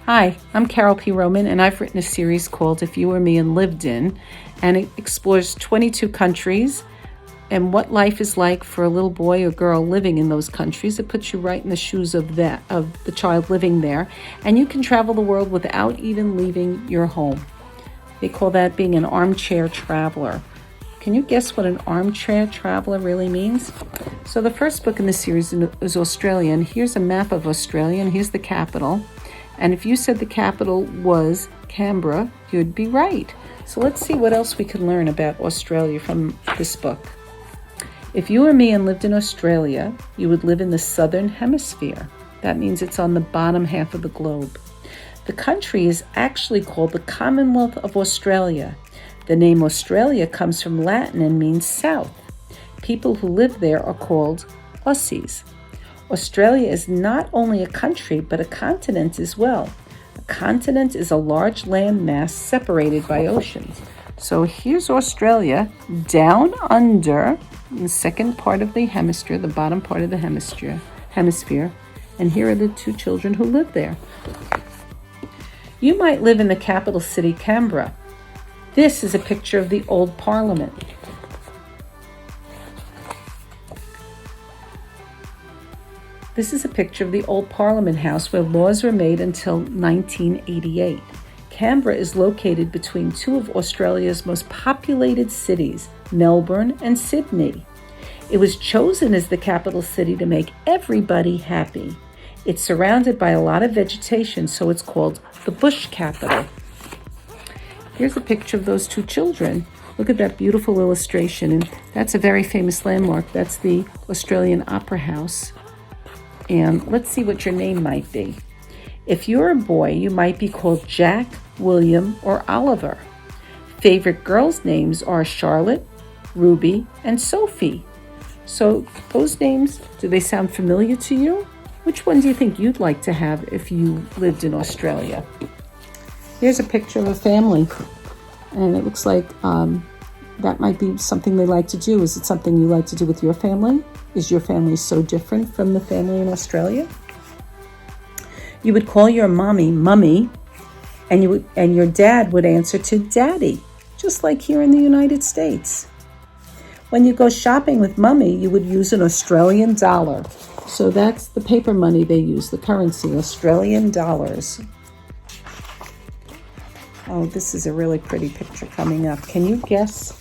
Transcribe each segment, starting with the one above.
Hi, I'm Carole P. and I've written a series called If You Were Me and Lived In, and it explores 22 countries and what life is like for a little boy or girl living in those countries. It puts you right in the shoes of the child living there, and you can travel the world without even leaving your home. They call that being an armchair traveler. Can you guess what an armchair traveler really means? So the first book in the series is Australia, here's a map of Australia, and here's the capital. And if you said the capital was Canberra, you'd be right. So let's see what else we can learn about Australia from this book. If you were me and lived in Australia, you would live in the southern hemisphere. That means it's on the bottom half of the globe. The country is actually called the Commonwealth of Australia. The name Australia comes from Latin and means south. People who live there are called Aussies. Australia is not only a country, but a continent as well. A continent is a large land mass separated by oceans. So here's Australia down under in the second part of the hemisphere, the bottom part of the hemisphere. And here are the two children who live there. You might live in the capital city, Canberra. This is a picture of the old Parliament. This is a picture of the old Parliament House where laws were made until 1988. Canberra is located between two of Australia's most populated cities, Melbourne and Sydney. It was chosen as the capital city to make everybody happy. It's surrounded by a lot of vegetation, so it's called the bush capital. Here's a picture of those two children. Look at that beautiful illustration, and that's a very famous landmark. That's the Australian Opera House. And let's see what your name might be. If you're a boy, you might be called Jack, William, or Oliver. Favorite girls' names are Charlotte, Ruby, and Sophie. So those names, do they sound familiar to you? Which one do you think you'd like to have if you lived in Australia? Here's a picture of a family, and it looks like that might be something they like to do. Is it something you like to do with your family? Is your family so different from the family in Australia? You would call your mommy, Mummy, and your dad would answer to Daddy, just like here in the United States. When you go shopping with Mummy, you would use an Australian dollar. So that's the paper money they use, the currency, Australian dollars. Oh, this is a really pretty picture coming up. Can you guess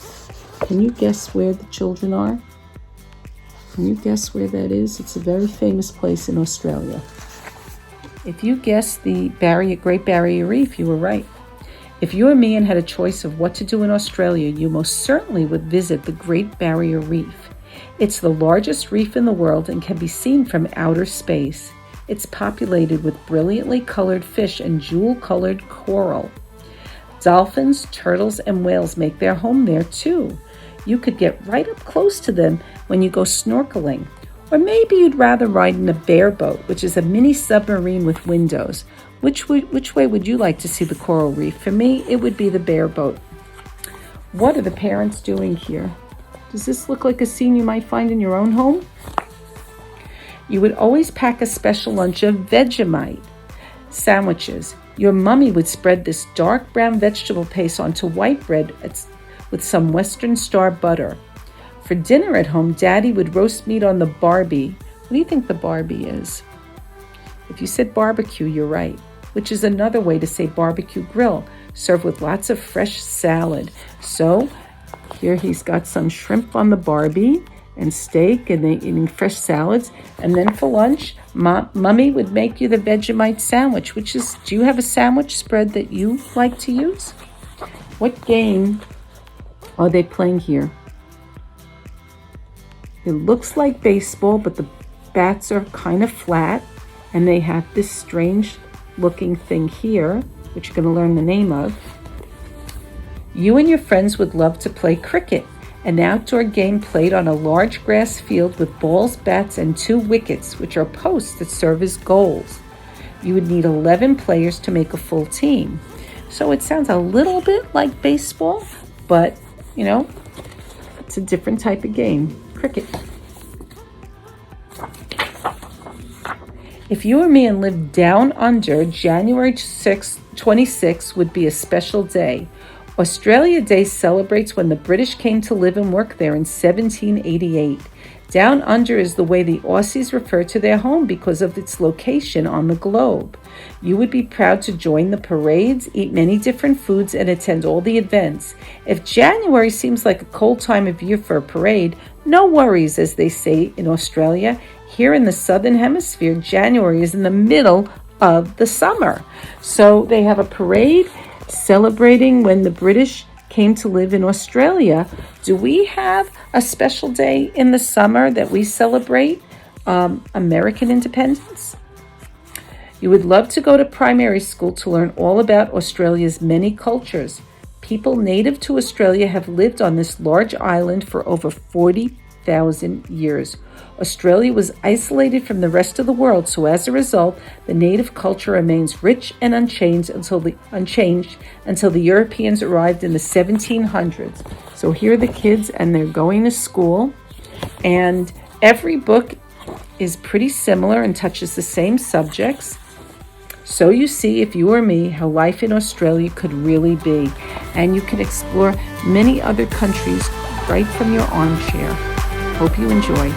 where the children are? Can you guess where that is? It's a very famous place in Australia. If you guessed the Great Barrier Reef, you were right. If you were me and had a choice of what to do in Australia, you most certainly would visit the Great Barrier Reef. It's the largest reef in the world and can be seen from outer space. It's populated with brilliantly colored fish and jewel-colored coral. Dolphins, turtles, and whales make their home there too. You could get right up close to them when you go snorkeling. Or maybe you'd rather ride in a bear boat, which is a mini submarine with windows. Which way would you like to see the coral reef? For me, it would be the bear boat. What are the parents doing here? Does this look like a scene you might find in your own home? You would always pack a special lunch of Vegemite sandwiches. Your mummy would spread this dark brown vegetable paste onto white bread with some Western Star butter. For dinner at home, Daddy would roast meat on the Barbie. What do you think the Barbie is? If you said barbecue, you're right, which is another way to say barbecue grill, served with lots of fresh salad. So here he's got some shrimp on the Barbie and steak, and they eating fresh salads. And then for lunch, Mummy would make you the Vegemite sandwich, do you have a sandwich spread that you like to use? What game are they playing here? It looks like baseball, but the bats are kind of flat, and they have this strange looking thing here, which you're going to learn the name of. You and your friends would love to play cricket, an outdoor game played on a large grass field with balls, bats, and 2 wickets, which are posts that serve as goals. You would need 11 players to make a full team. So it sounds a little bit like baseball, but, it's a different type of game, cricket. If you were me and lived down under, January 26 would be a special day. Australia Day celebrates when the British came to live and work there in 1788. Down under is the way the Aussies refer to their home because of its location on the globe. You would be proud to join the parades, eat many different foods, and attend all the events. If January seems like a cold time of year for a parade, no worries, as they say in Australia. Here in the Southern Hemisphere, January is in the middle of the summer. So they have a parade celebrating when the British came to live in Australia. Do we have a special day in the summer that we celebrate American independence? You would love to go to primary school to learn all about Australia's many cultures. People native to Australia have lived on this large island for over 40,000 years. Australia was isolated from the rest of the world, so as a result, the native culture remains rich and unchanged until the Europeans arrived in the 1700s. So here are the kids, and they're going to school, and every book is pretty similar and touches the same subjects. So you see, if you or me, how life in Australia could really be, and you can explore many other countries right from your armchair. Hope you enjoy.